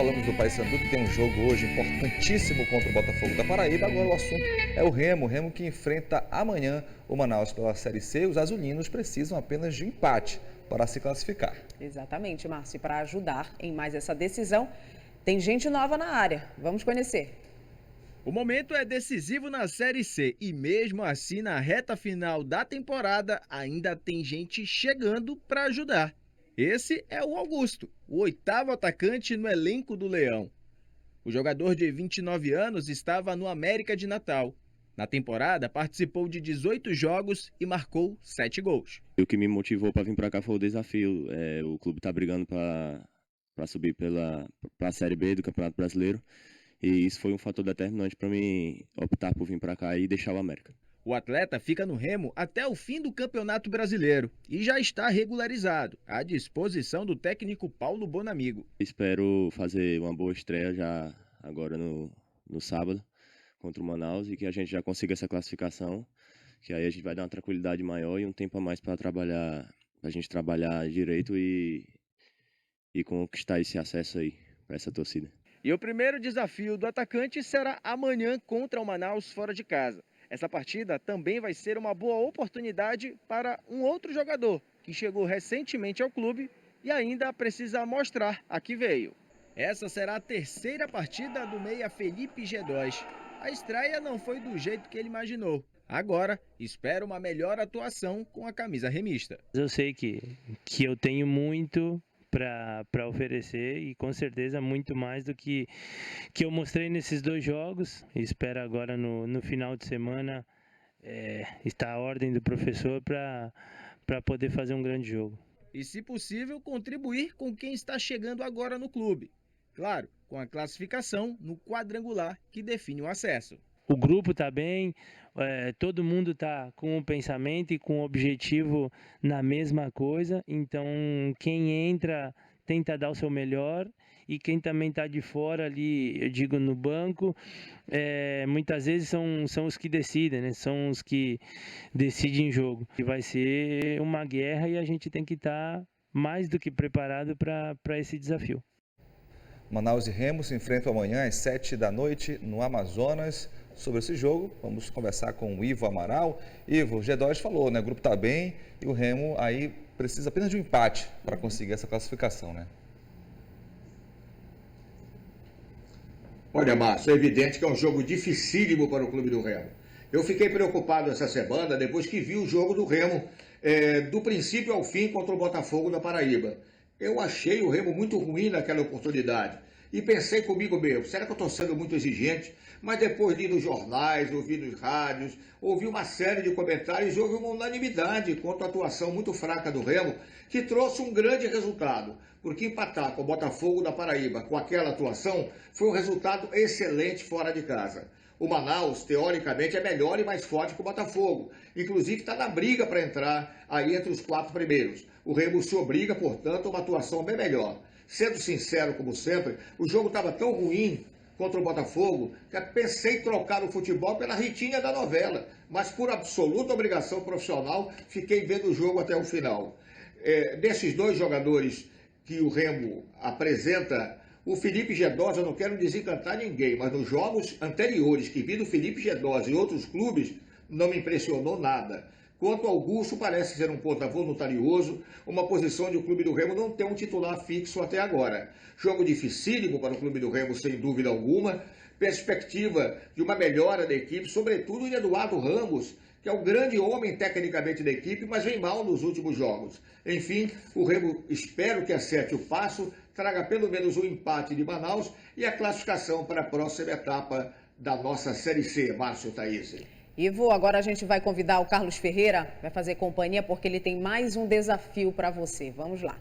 falamos do Paysandu, que tem um jogo hoje importantíssimo contra o Botafogo da Paraíba. Agora o assunto é o Remo que enfrenta amanhã o Manaus pela Série C. Os azulinos precisam apenas de empate para se classificar. Exatamente, Márcio. E para ajudar em mais essa decisão, tem gente nova na área. Vamos conhecer. O momento é decisivo na Série C e mesmo assim na reta final da temporada ainda tem gente chegando para ajudar. Esse é o Augusto, o 8º atacante no elenco do Leão. O jogador de 29 anos estava no América de Natal. Na temporada participou de 18 jogos e marcou 7 gols. O que me motivou para vir para cá foi o desafio. O clube está brigando para subir para a Série B do Campeonato Brasileiro. E isso foi um fator determinante para mim optar por vir para cá e deixar o América. O atleta fica no Remo até o fim do Campeonato Brasileiro e já está regularizado, à disposição do técnico Paulo Bonamigo. Espero fazer uma boa estreia já agora no sábado contra o Manaus e que a gente já consiga essa classificação, que aí a gente vai dar uma tranquilidade maior e um tempo a mais para a gente trabalhar direito e conquistar esse acesso aí para essa torcida. E o primeiro desafio do atacante será amanhã contra o Manaus fora de casa. Essa partida também vai ser uma boa oportunidade para um outro jogador que chegou recentemente ao clube e ainda precisa mostrar a que veio. Essa será a terceira partida do meia Felipe G2. A estreia não foi do jeito que ele imaginou. Agora, espera uma melhor atuação com a camisa remista. Eu sei que eu tenho muito para oferecer e com certeza muito mais do que eu mostrei nesses 2 jogos. Espero agora no final de semana estar a ordem do professor para poder fazer um grande jogo. E se possível contribuir com quem está chegando agora no clube. Claro, com a classificação no quadrangular que define o acesso. O grupo está bem, todo mundo está com o pensamento e com o objetivo na mesma coisa, então quem entra tenta dar o seu melhor e quem também está de fora ali, eu digo no banco, muitas vezes são os que decidem, né? São os que decidem o jogo. E vai ser uma guerra e a gente tem que estar mais do que preparado para esse desafio. Manaus e Remo se enfrentam amanhã às 7 da noite no Amazonas. Sobre esse jogo, vamos conversar com o Ivo Amaral. Ivo, o G2 falou, né? O grupo está bem e o Remo aí precisa apenas de um empate para conseguir essa classificação, né? Olha, Márcio, é evidente que é um jogo dificílimo para o clube do Remo. Eu fiquei preocupado essa semana depois que vi o jogo do Remo do princípio ao fim contra o Botafogo da Paraíba. Eu achei o Remo muito ruim naquela oportunidade. E pensei comigo mesmo, será que eu estou sendo muito exigente? Mas depois li nos jornais, ouvi nos rádios, ouvi uma série de comentários e houve uma unanimidade quanto à atuação muito fraca do Remo, que trouxe um grande resultado. Porque empatar com o Botafogo da Paraíba com aquela atuação foi um resultado excelente fora de casa. O Manaus, teoricamente, é melhor e mais forte que o Botafogo. Inclusive está na briga para entrar aí entre os 4 primeiros. O Remo se obriga, portanto, a uma atuação bem melhor. Sendo sincero, como sempre, o jogo estava tão ruim contra o Botafogo que pensei em trocar o futebol pela ritinha da novela. Mas por absoluta obrigação profissional, fiquei vendo o jogo até o final. Desses 2 jogadores que o Remo apresenta, o Felipe G2, eu não quero desencantar ninguém, mas nos jogos anteriores que vi do Felipe G2 e outros clubes, não me impressionou nada. Quanto ao Augusto, parece ser um ponta voluntarioso, uma posição onde o clube do Remo não tem um titular fixo até agora. Jogo dificílimo para o clube do Remo, sem dúvida alguma. Perspectiva de uma melhora da equipe, sobretudo em Eduardo Ramos, que é o grande homem tecnicamente da equipe, mas vem mal nos últimos jogos. Enfim, o Remo espero que acerte o passo, traga pelo menos um empate de Manaus e a classificação para a próxima etapa da nossa Série C, Márcio Thaís. Ivo, agora a gente vai convidar o Carlos Ferreira, vai fazer companhia porque ele tem mais um desafio para você. Vamos lá.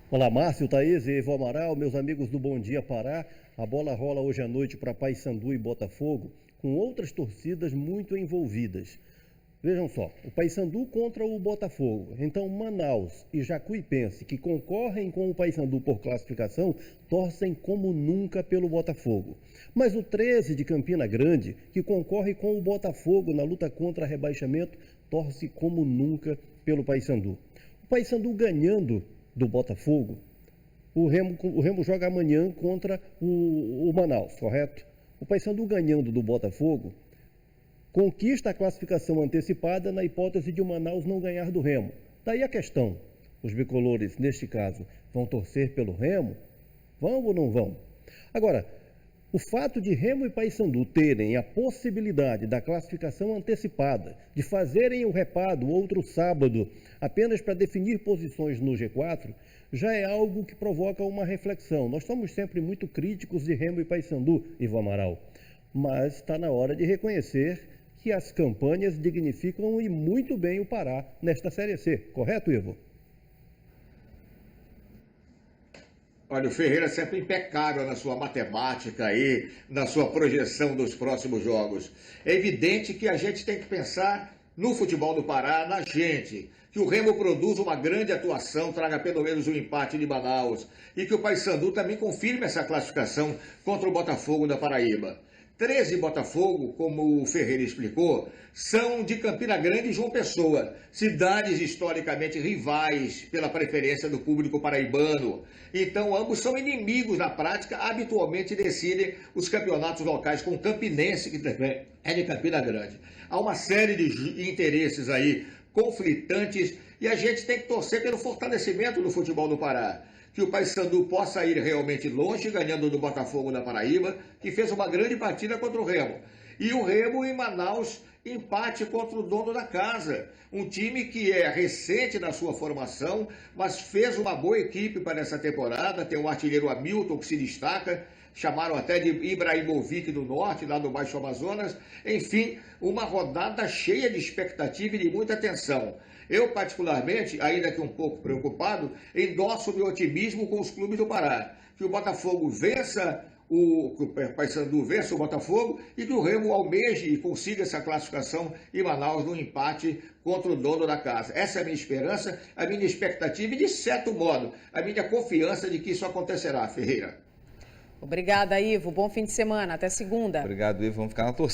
Olá, Márcio, Thaís e Ivo Amaral, meus amigos do Bom Dia Pará. A bola rola hoje à noite para Paysandu e Botafogo, com outras torcidas muito envolvidas. Vejam só, o Paysandu contra o Botafogo. Então, Manaus e Jacuipense, que concorrem com o Paysandu por classificação, torcem como nunca pelo Botafogo. Mas o 13 de Campina Grande, que concorre com o Botafogo na luta contra rebaixamento, torce como nunca pelo Paysandu. O Paysandu ganhando do Botafogo O Remo joga amanhã contra o Manaus, correto? O Paysandu ganhando do Botafogo conquista a classificação antecipada na hipótese de o Manaus não ganhar do Remo. Daí a questão, os bicolores, neste caso, vão torcer pelo Remo? Vão ou não vão? Agora, o fato de Remo e Paysandu terem a possibilidade da classificação antecipada, de fazerem o repado outro sábado, apenas para definir posições no G4, já é algo que provoca uma reflexão. Nós somos sempre muito críticos de Remo e Paysandu, Ivo Amaral, mas está na hora de reconhecer que as campanhas dignificam e muito bem o Pará nesta Série C. Correto, Ivo? Olha, o Ferreira é sempre impecável na sua matemática aí, na sua projeção dos próximos jogos. É evidente que a gente tem que pensar no futebol do Pará, na gente. Que o Remo produza uma grande atuação, traga pelo menos um empate de Manaus. E que o Paysandu também confirme essa classificação contra o Botafogo da Paraíba. 13 Botafogo, como o Ferreira explicou, são de Campina Grande e João Pessoa, cidades historicamente rivais pela preferência do público paraibano. Então, ambos são inimigos na prática, habitualmente decidem os campeonatos locais com o Campinense, que também é de Campina Grande. Há uma série de interesses aí conflitantes e a gente tem que torcer pelo fortalecimento do futebol do Pará. Que o Paysandu possa ir realmente longe, ganhando do Botafogo da Paraíba, que fez uma grande partida contra o Remo. E o Remo em Manaus empate contra o dono da casa. Um time que é recente na sua formação, mas fez uma boa equipe para essa temporada. Tem o artilheiro Hamilton que se destaca. Chamaram até de Ibrahimovic do Norte, lá do Baixo Amazonas. Enfim, uma rodada cheia de expectativa e de muita atenção. Eu, particularmente, ainda que um pouco preocupado, endosso meu otimismo com os clubes do Pará. Que o Botafogo vença, que o Paysandu vença o Botafogo e que o Remo almeje e consiga essa classificação em Manaus no empate contra o dono da casa. Essa é a minha esperança, a minha expectativa e, de certo modo, a minha confiança de que isso acontecerá, Ferreira. Obrigada, Ivo. Bom fim de semana. Até segunda. Obrigado, Ivo. Vamos ficar na torcida.